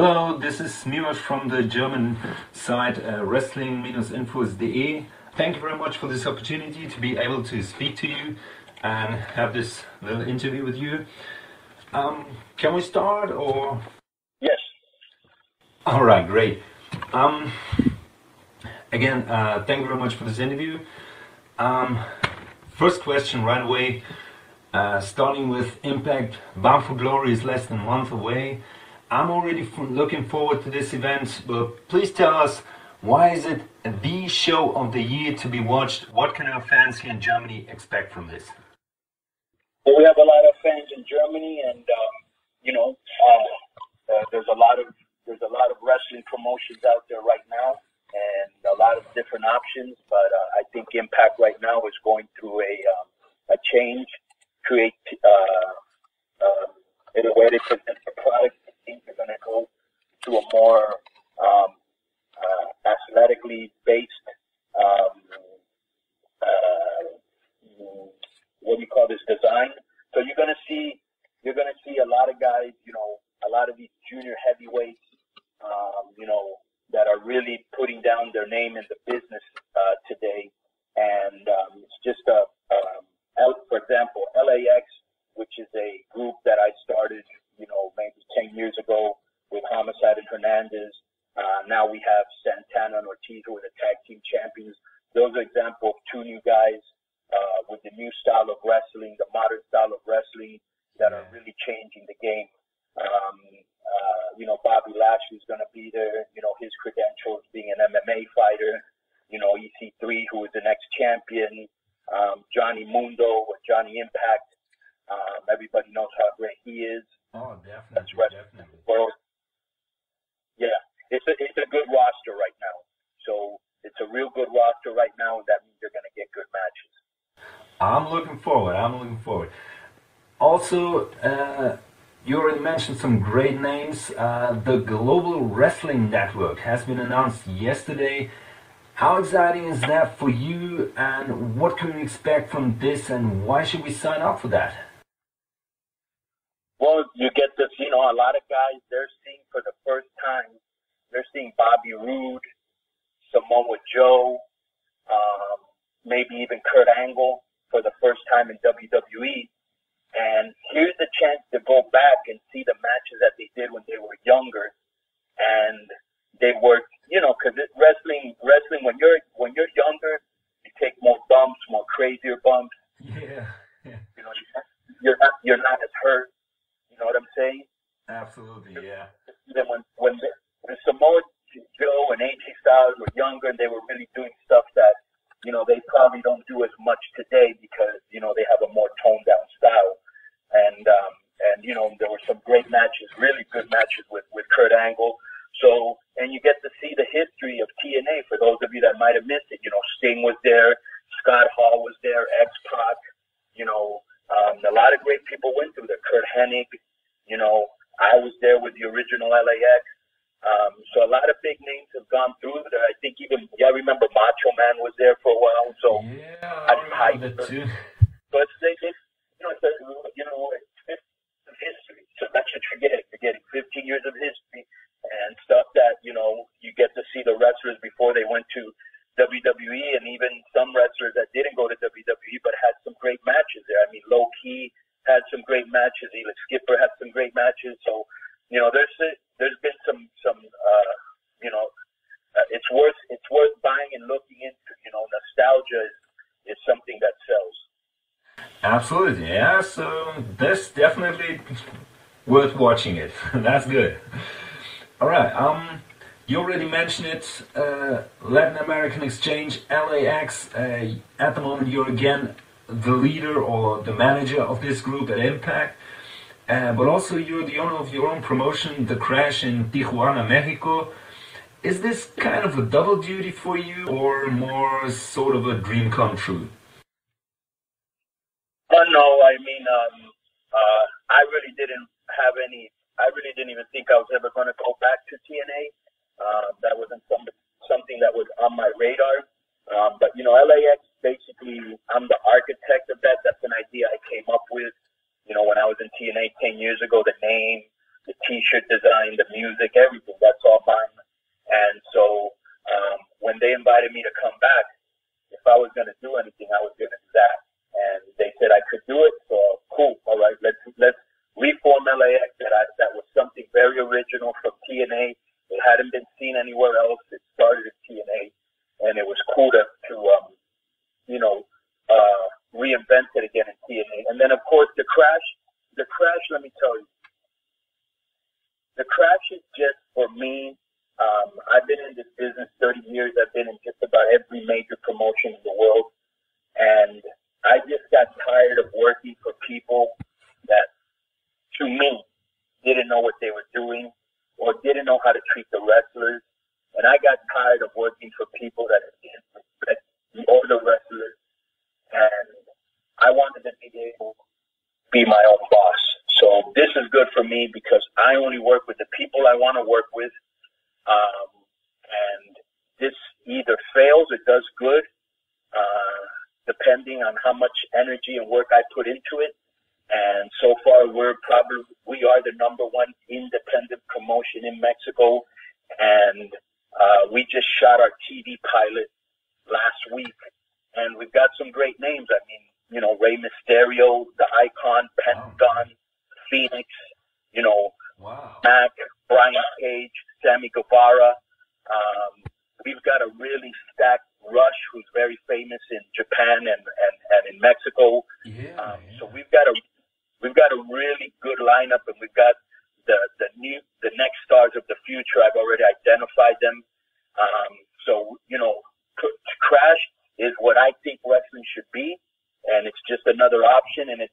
Hello, this is Miros from the German site Wrestling-Infos.de. Thank you very much for this opportunity to be able to speak to you and have this little interview with you. Can we start or? Yes. All right, great. Again, thank you very much for this interview. First question right away, starting with Impact. Bound for Glory is less than a month away. I'm already looking forward to this event, but please tell us, why is it the show of the year to be watched? What can our fans here in Germany expect from this? Well, we have a lot of fans in Germany, and there's a lot of wrestling promotions out there right now, and a lot of different options. But I think Impact right now is going through a change, in a way they present the product. I think they're going to go to a more athletically based, design. So you're going to see a lot of guys, a lot of these junior heavyweights, that are really putting down their name in the business today. And it's just for example, LAX, which is a group that I started, maybe 10 years ago with Homicide and Hernandez. Now we have Santana and Ortiz, who are the tag team champions. Those are examples of two new guys with the new style of wrestling, the modern style of wrestling, that are really changing the game. Bobby Lashley's going to be there, his credentials being an MMA fighter, EC3, who is the next champion, Johnny Mundo or Johnny Impact. Everybody knows how great he is. Oh, definitely. That's definitely. World. Yeah, it's a good roster right now. So it's a real good roster right now, and that means you're going to get good matches. I'm looking forward. Also, you already mentioned some great names. The Global Wrestling Network has been announced yesterday. How exciting is that for you, and what can we expect from this, and why should we sign up for that? Well, you get this, a lot of guys, they're seeing for the first time, they're seeing Bobby Roode, Samoa Joe, maybe even Kurt Angle for the first time in WWE. And here's the chance to go back and see the matches that they did when they were younger. And they were, because wrestling, when you're younger, you take more bumps, more crazier bumps. Yeah. You're not as hurt. You know what I'm saying? Absolutely, yeah. Then when Samoa Joe and AJ Styles were younger, and they were really doing stuff that, they probably don't do as much today because, they have a more toned down style. And there were some great matches, really good matches with Kurt Angle. So, and you get to see the history of TNA for those of you that might have missed it. Sting was there, Scott Hall was there, X-Pac, a lot of great people went through there. Kurt Hennig, I was there with the original LAX. So a lot of big names have gone through there. I think I remember Macho Man was there for a while. So yeah, I remember that too. But it's history. So that's what you're getting. You're getting 15 years of history and stuff that, you get to see the wrestlers before they went to WWE, and even some wrestlers that didn't go to WWE but had some great matches there. I mean, Low Key had some great matches. Elix Skipper had some great matches. So, there's been some it's worth buying and looking into. Nostalgia is something that sells. Absolutely, yeah. So that's definitely worth watching it. That's good. All right. You already mentioned it. Latin American Exchange, LAX. At the moment, you're again the leader or the manager of this group at Impact. But also you're the owner of your own promotion, The Crash in Tijuana, Mexico. Is this kind of a double duty for you, or more sort of a dream come true? No, I mean, I really didn't even think I was ever going to go back to TNA. That wasn't something that was on my radar. But, LAX, basically, I'm the architect of that. That's an idea I came up with, when I was in TNA 10 years ago, the name, the T-shirt design, the music, everything. That's all mine. And so when they invited me to come back, if I was going to do anything, I was going to do that. And they said I could do it. So cool. All right, let's reform LAX. That was something very original from TNA. It hadn't been seen anywhere else. It started at TNA, and it was cool to reinvent it again in TNA. And then of course the crash. Let me tell you, the crash is just for me. I've been in this business 30 years. I've been in just about every major promotion in the world. And I just got tired of working for people that, to me, didn't know what they were doing or didn't know how to treat the wrestlers. And I got tired of working for people that didn't respect the older wrestlers. And I wanted to be able to be my own boss. So this is good for me because I only work with the people I want to work with. And this either fails or does good, depending on how much energy and work I put into it. And so far, we are the number one independent promotion in Mexico. And we just shot our TV pilot last week. And we've got some great names. I mean, Rey Mysterio, the Icon, Pentagon, Phoenix, Mac, Brian Cage, Sammy Guevara. We've got a really stacked Rush, who's very famous in Japan and in Mexico. So we've got a really good lineup, and we've got the next stars of the future. I've already identified them. Crash is what I think wrestling should be, and it's just another option. And it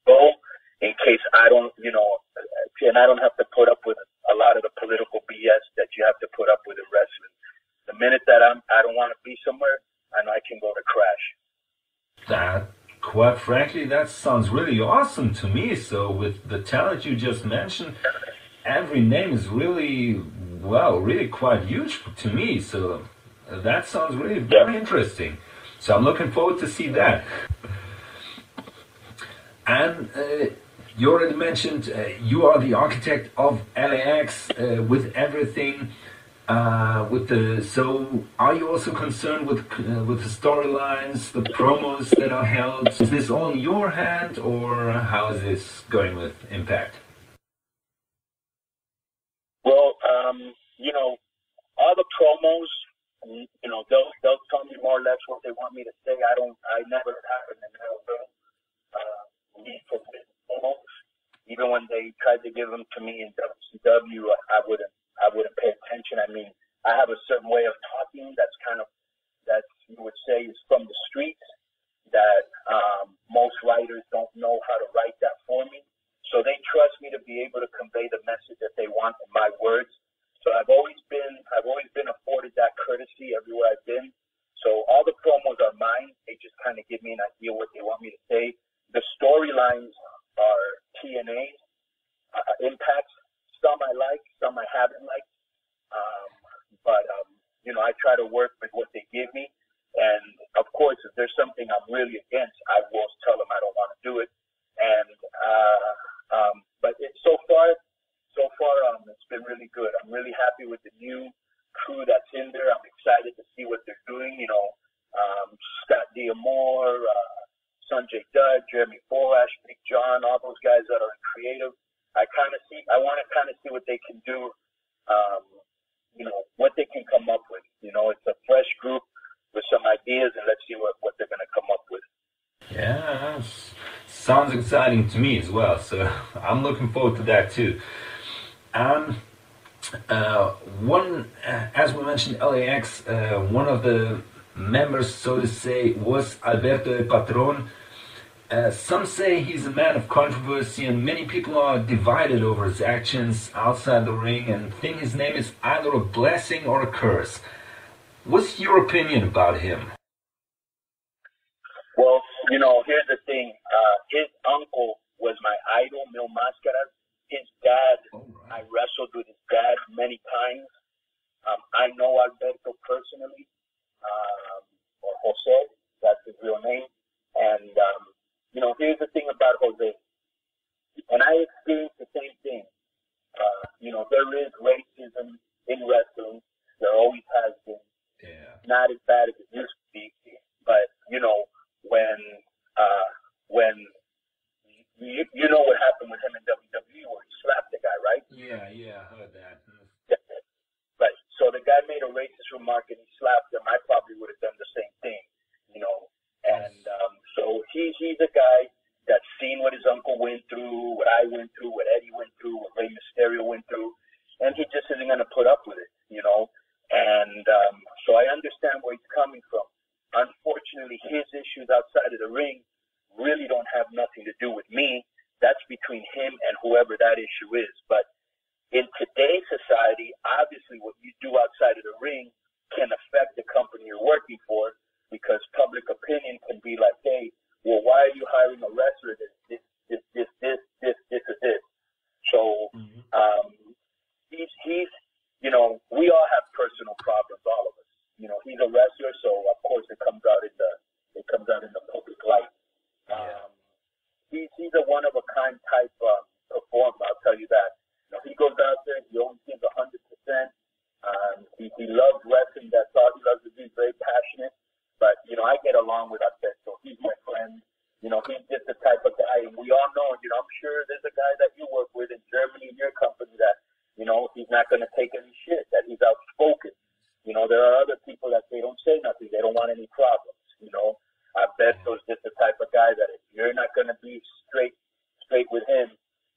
go in case I don't, and I don't have to put up with a lot of the political BS that you have to put up with in wrestling. The minute that I don't want to be somewhere, I know I can go to Crash. Quite frankly, that sounds really awesome to me. So with the talent you just mentioned, every name is really quite huge to me. So that sounds really very interesting. So I'm looking forward to see that. And you already mentioned you are the architect of LAX with everything. So are you also concerned with the storylines, the promos that are held? Is this all in your hand, or how is this going with Impact? Well, all the promos, they'll tell me more or less what they want me to say. I never happen to know promos. Even when they tried to give them to me in WCW, I wouldn't pay attention. I mean, I have a certain way of talking that you would say is from the streets, that most writers don't know how to write that for me. So they trust me to be able to convey the message that they want in my words. So I've always been afforded that courtesy everywhere I've been. So all the promos are mine. They just kind of give me an idea what they want me to say. The storylines are TNA's, Impact's. Some I like, some I haven't liked. I try to work with what they give me. And of course, if there's something I'm really against, I will tell them I don't want to do it. And but so far, it's been really good. I'm really happy with the new crew that's in there. I'm excited to see what they're doing. Scott D'Amore, Sanjay Dutt, Jeremy Borash, Big John, all those guys that are in creative. I want to kind of see what they can do, what they can come up with. It's a fresh group with some ideas, and let's see what they're going to come up with. Yeah, sounds exciting to me as well. So I'm looking forward to that too. As we mentioned, LAX, one of the members, so to say, was Alberto El Patron. Some say he's a man of controversy, and many people are divided over his actions outside the ring and think his name is either a blessing or a curse. What's your opinion about him? Well, here's the thing. His uncle was my idol, Mil Mascaras. His dad, I wrestled with his dad many times. I know Alberto personally, or Jose, that's his real name. And, here's the thing about Jose. And I experienced the same thing. There is racism in wrestling. There always has been. Yeah. Not as bad as it used to be, but when you know what happened with him in WWE where he slapped the guy, right? Yeah, I heard that. Right. So the guy made a racist remark and he slapped him. I probably would have done the same thing, And so he's a guy that's seen what his uncle went through, what I went through, what Eddie went through, what Rey Mysterio went through, and he just isn't going to put up with it, And so I understand where he's coming from. Unfortunately, his issues outside of the ring really don't have nothing to do with me. That's between him and whoever that issue is. But in today's society, obviously what you do outside of the ring can affect the company you're working for, because public opinion can be like, hey, well, why are you hiring a wrestler that's this, or this? So he's we all have personal problems, all of us. He's a wrestler, so of course it comes out in the public light. He's a one of a kind type performer. I'll tell you that. He goes out there. He always gives 100%. He loves wrestling. That's all he loves to do. He's very passionate. But I get along with Alberto. He's my friend. He's just the type of guy, and we all know. I'm sure there's a guy that you work with in Germany in your company that he's not going to take any shit. That he's outspoken. There are other people that they don't say nothing. They don't want any problems. Alberto's just the type of guy that if you're not going to be straight with him,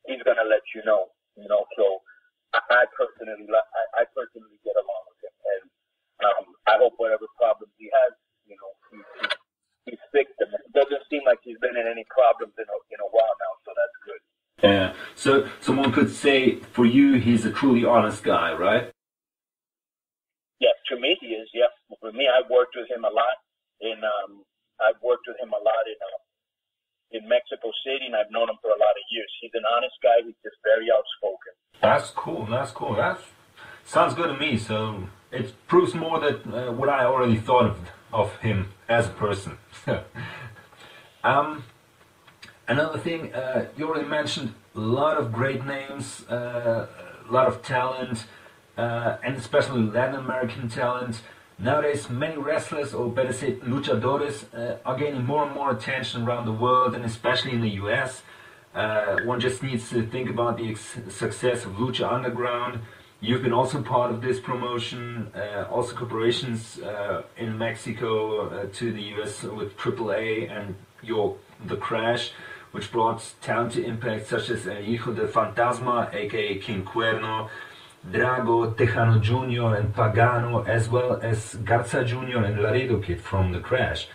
he's going to let you know. So I personally get along with him, and I hope whatever problems he has, he's fixed them. It doesn't seem like he's been in any problems in a while now, so that's good. Yeah. So someone could say for you, he's a truly honest guy, right? Yeah, to me he is. Yeah, for me, I've worked with him a lot in Mexico City, and I've known him for a lot of years. He's an honest guy. He's just very outspoken. That's cool. That sounds good to me. So it proves more that what I already thought of him as a person. Another thing, you already mentioned a lot of great names, a lot of talent, and especially Latin American talent. Nowadays, many wrestlers, or better said, luchadores, are gaining more and more attention around the world, and especially in the US. One just needs to think about the success of Lucha Underground. You've been also part of this promotion, also corporations in Mexico to the US with AAA and The Crash, which brought talent to Impact such as El Hijo del Fantasma, aka King Cuerno, Drago, Tejano Jr. and Pagano, as well as Garza Jr. and Laredo Kid from The Crash.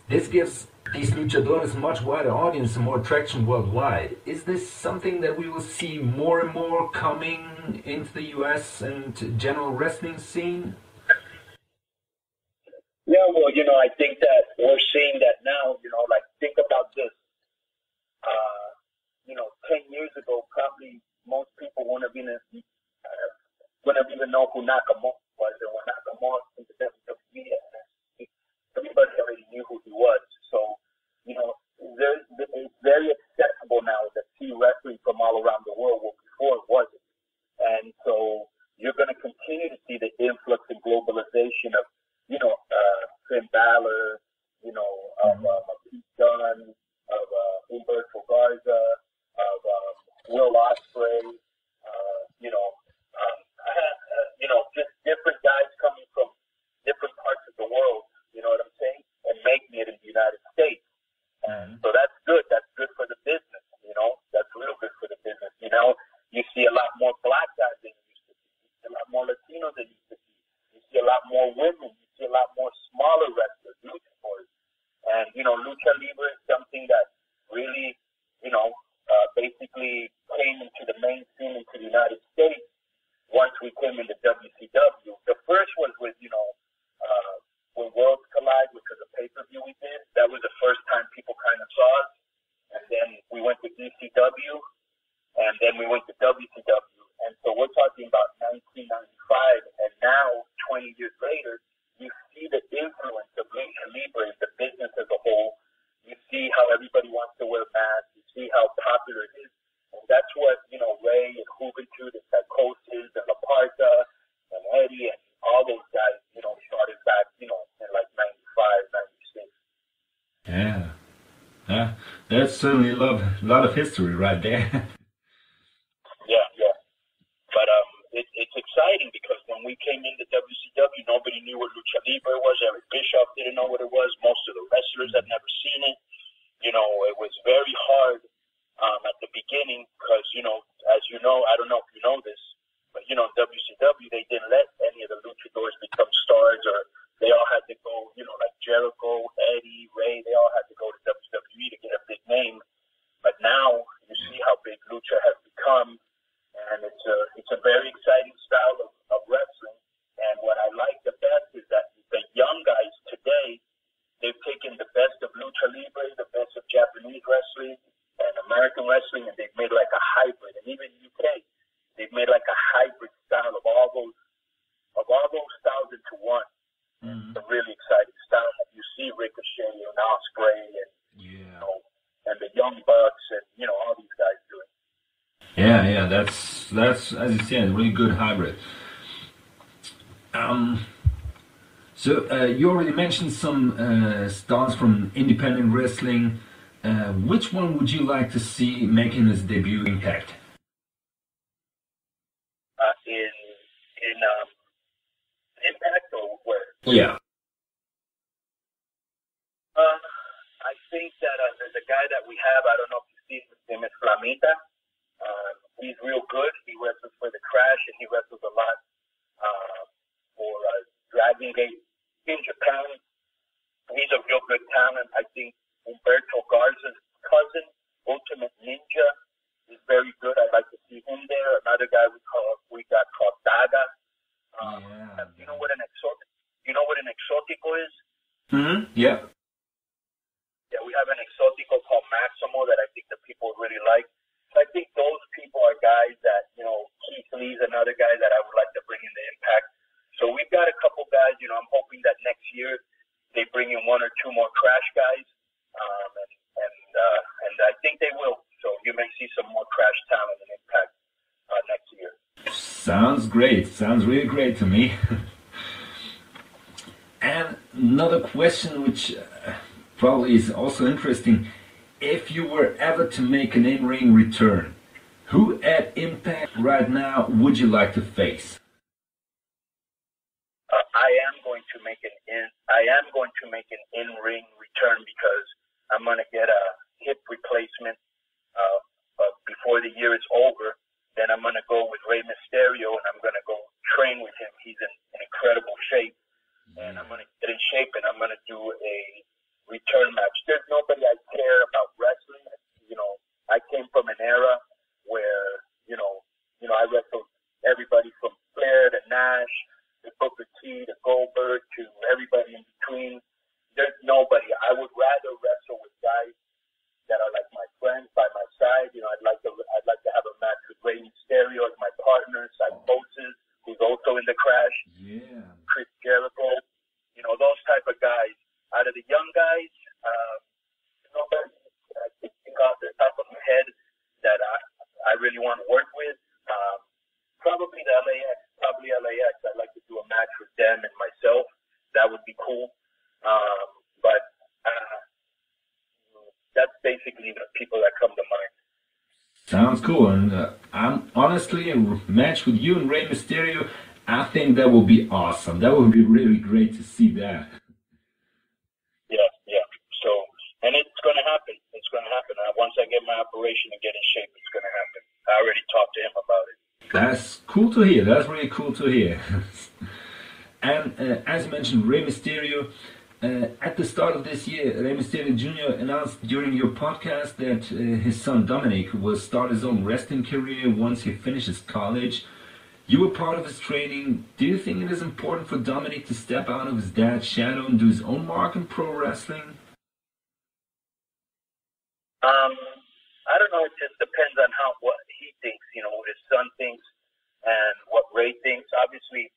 This gives these luchadores a much wider audience and more traction worldwide. Is this something that we will see more and more coming into the US and general wrestling scene? Yeah, well, I think that we're seeing that now. Think about this. 10 years ago, probably most people wouldn't even know who Nakamura was, and when Nakamura was in the WWE, everybody already knew who he was. So, it's very accessible now to see wrestling from all around the world, where before it wasn't. And so you're going to continue to see the influx and globalization of, Finn Balor, of Pete Dunne, of Humberto Garza, of Will Ospreay, just different guys coming from different parts of the world, you know what I'm saying, and making it in the United States. And so that's good. That's good for the business, That's real good for the business. You see a lot more black guys than you used to see. You see a lot more Latinos than you used to see. You see a lot more women. You see a lot more smaller wrestlers, luchadores. And, Lucha Libre is something that really, basically came into the mainstream into the United States once we came into WCW. The first was with, when Worlds Collide, which was a pay-per-view we did. That was the first time people kind of saw us. And then we went to ECW, and then we went to WCW. And so we're talking about 1995, and now, 20 years later, you see the influence of Lucha Libre, the business as a whole. You see how everybody wants to wear masks. You see how popular it is. certainly a lot of history right there. Yeah, yeah. But it's exciting because when we came into WCW, nobody knew what Lucha Libre was. Eric Bischoff didn't know what it was. Most of the wrestlers had never seen it. You know, it was very hard at the beginning because, you know, as you know, I don't know if you know this, but, you know, in WCW, they didn't let any of the luchadors become stars, or they all had to go, you know, like Jericho, Eddie, Ray, they all had to go to WWE to get a big name. But now you see how big Lucha has become, and it's a very exciting style of wrestling. And what I like the best is that the young guys today, they've taken the best of Lucha Libre, the best of Japanese wrestling and American wrestling, and they've made like a hybrid. And even UK, they've made like a hybrid style of all those styles into one. Mm-hmm. It's a really exciting style. You see Ricochet and Ospreay and you know, and the Young Bucks and you know all these guys doing. Yeah, that's as you said, a really good hybrid. So you already mentioned some stars from independent wrestling. Which one would you like to see making his debut in Impact? In Impact or where? Yeah. I think that there's a guy that we have. I don't know if you see his name is Flamita. He's real good. He wrestles for the Crash, and he wrestles a lot for Dragon Gate in Japan. He's a real good talent. I think Humberto Garza's cousin, Ultimate Ninja, is very good. I'd like to see him there. Another guy we got called Daga. You know what an exotico is? Mm-hmm. Yeah. Yeah, we have an exotico called Maximo that I think the people would really like. So I think those people are guys that, you know, Keith Lee's another guy that I would like to bring into Impact. So we've got a couple guys, you know, I'm hoping that next year they bring in one or two more Crash guys. And I think they will. So you may see some more Crash talent in Impact next year. Sounds great. Sounds really great to me. And another question which probably is also interesting. If you were ever to make an in-ring return, who at Impact right now would you like to face? I am going to make an in-ring return because I'm going to get a hip replacement before the year is over. Then I'm going to go with Rey Mysterio and I'm going to go train with him. He's in incredible shape. And I'm going to get in shape and I'm going to do a return match. There's nobody I care about wrestling. You know, I came from an era where, you know, I wrestled everybody from Flair to Nash to Booker T to Goldberg to everybody in between. There's nobody. I would rather wrestle with guys that are like my friends by my side. You know, I'd like to have a match with Rey Mysterio as my partner, Psychosis, who's also in the Crash. Yeah. Chris Jericho. You know, those type of guys. Out of the young guys, nobody I can think off the top of my head that I really want to work with. Probably the LAX. I'd like to do a match with them and myself. That would be cool. But that's basically the people that come to mind. Sounds cool. And I'm honestly, a match with you and Rey Mysterio, I think that will be awesome. That would be really great to see that. Yeah. So, and it's going to happen. Once I get my operation and get in shape, it's going to happen. I already talked to him about it. That's cool to hear. That's really cool to hear. And as mentioned, Rey Mysterio, at the start of this year, Rey Mysterio Jr. announced during your podcast that his son Dominic will start his own wrestling career once he finishes college. You were part of his training. Do you think it is important for Dominic to step out of his dad's shadow and do his own mark in pro wrestling? I don't know. It just depends on what he thinks, you know, what his son thinks and what Ray thinks. Obviously,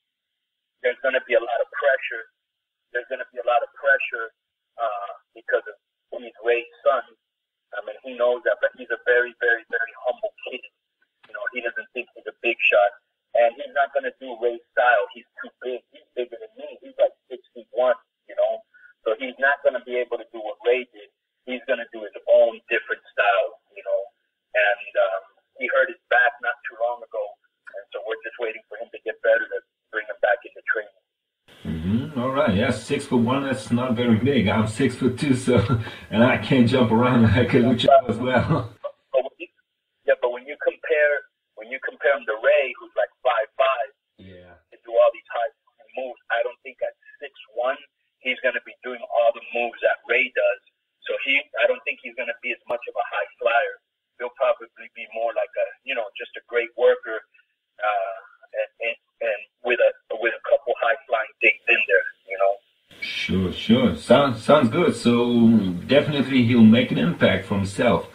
there's going to be a lot of pressure. Because he's Ray's son. I mean, he knows that, but he's a very, very, very humble kid. You know, he doesn't think he's a big shot. And he's not going to do Ray's style. He's too big. He's bigger than me. He's like 6'1", you know. So he's not going to be able to do what Ray did. He's going to do his own different style. All right, yeah, 6'1", that's not very big. I'm 6'2", so, and I can't jump around like a lucha as well. But when you compare him to Ray, who's like 5'5", Yeah. and do all these high moves, I don't think at 6'1" he's going to be doing all the moves that Ray does. So I don't think he's going to be as much of a high flyer. He'll probably be more like just a great worker, and with a couple high flying things in there. Sure. Sounds good. So definitely he'll make an impact for himself.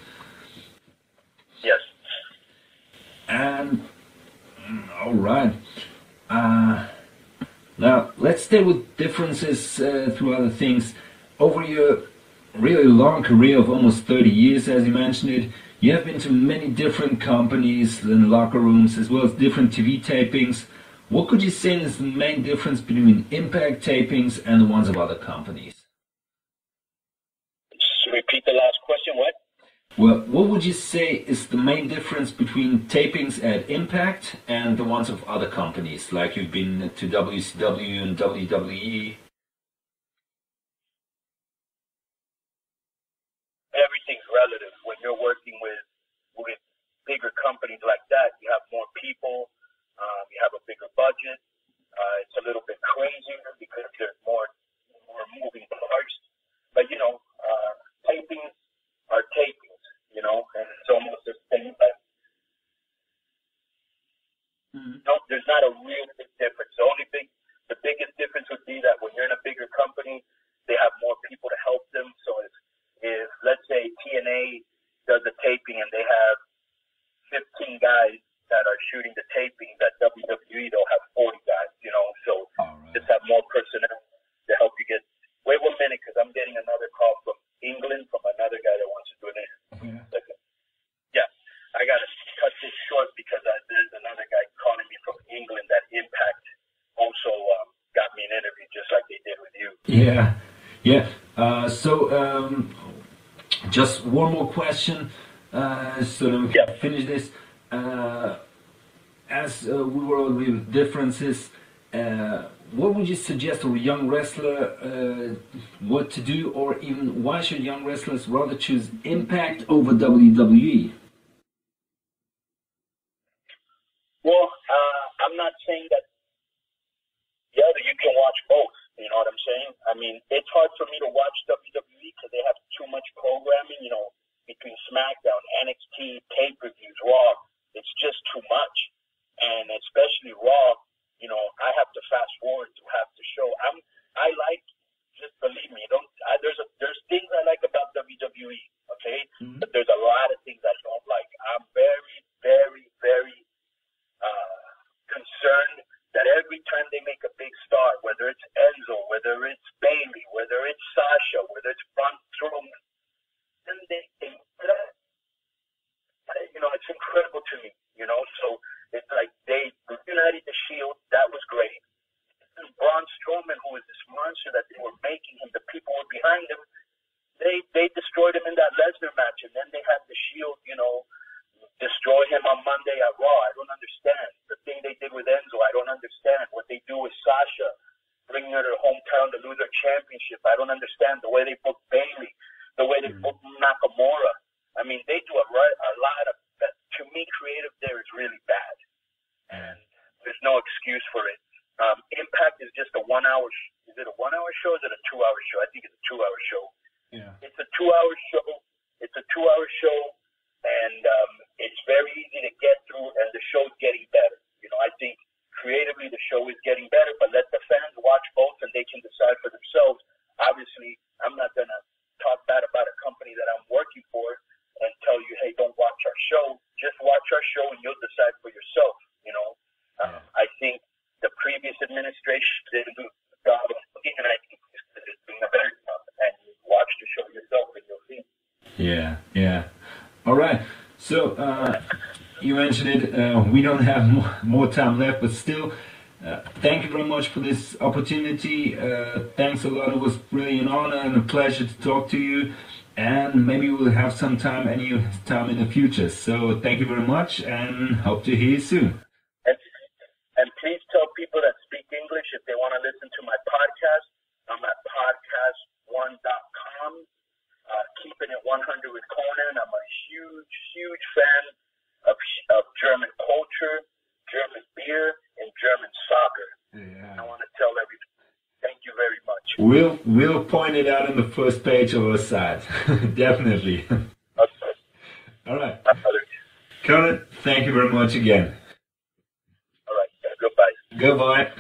Yes. And all right. Now let's stay with differences through other things. Over your really long career of almost 30 years, as you mentioned it, you have been to many different companies and locker rooms, as well as different TV tapings. What could you say is the main difference between Impact tapings and the ones of other companies? Repeat the last question, what? Well, what would you say is the main difference between tapings at Impact and the ones of other companies, like you've been to WCW and WWE? Everything's relative. When you're working with bigger companies like that, you have more people, you have a bigger budget. It's a little bit crazier because there's more moving parts. But tapings are tapings, and it's almost the same. But there's not a real big difference. The biggest difference would be that when you're in a bigger company, they have more people to help them. So if let's say TNA does a taping and they have 15 guys that are shooting the tapings, at WWE they'll have 40 guys, so just have more personnel to help you get. Wait 1 minute, because I'm getting another call from England from another guy that wants to do an interview. Yeah, I got to cut this short because there's another guy calling me from England that Impact also got me an interview just like they did with you. Yeah. So just one more question, so that we can finish this. As we were all with differences, what would you suggest to a young wrestler what to do, or even why should young wrestlers rather choose Impact over WWE? Well, I'm not saying that the other, you can watch both, you know what I'm saying? I mean, it's hard for me to watch WWE because they have too much programming, between SmackDown, NXT, pay-per-views, Raw. It's just too much. And especially Raw, I have to fast forward to have the show. Just believe me, there's things I like about WWE, okay? Mm-hmm. But there's a lot of things I don't like. I'm very, very, very concerned that every time they make a big star, whether it's Enzo, whether it's Bailey, whether it's Sasha, whether it's Braun Strowman, then it's incredible to me, so it's like they reunited the Shield. That was great. And Braun Strowman, who was this monster that they were making him, the people were behind him, they destroyed him in that Lesnar match, and then they had the Shield, destroy him on Monday at Raw. I don't understand. The thing they did with Enzo, I don't understand. What they do with Sasha, bringing her to her hometown to lose her championship, I don't understand. The way they booked Bailey, the way they booked Nakamura. I mean, they do a lot of, to me, creative there is really bad. And there's no excuse for it. Impact is just a 1 hour, is it a 1 hour show? Is it a 2 hour show? I think it's a 2 hour show. Yeah. It's a 2 hour show. It's a 2 hour show. And it's very easy to get through, and the show's getting better. I think creatively the show is getting better, but let the fans watch both and they can decide for themselves. Obviously, I'm not going to talk bad about a company that I'm working for and tell you, hey, don't watch our show. Just watch our show and you'll decide for yourself. I think the previous administration didn't do the job of looking, and I think it's doing a better job. And you watch the show yourself and you'll see. Yeah. All right. So you mentioned it. We don't have more time left, but still, thank you very much for this opportunity. Thanks a lot. It was really an honor and a pleasure to talk to you. And maybe we'll have some time, any time in the future. So thank you very much, and hope to hear you soon. And please tell people that speak English, if they want to listen to my podcast. I'm at podcast1.com. Keeping it 100 with Konnan. I'm a huge, huge fan of German culture, German beer, and German soccer. Yeah. I want to tell everybody, thank you very much. We'll point it out on the first page of our site. Definitely. Okay. All right. Konnan, thank you very much again. All right. Goodbye. Goodbye.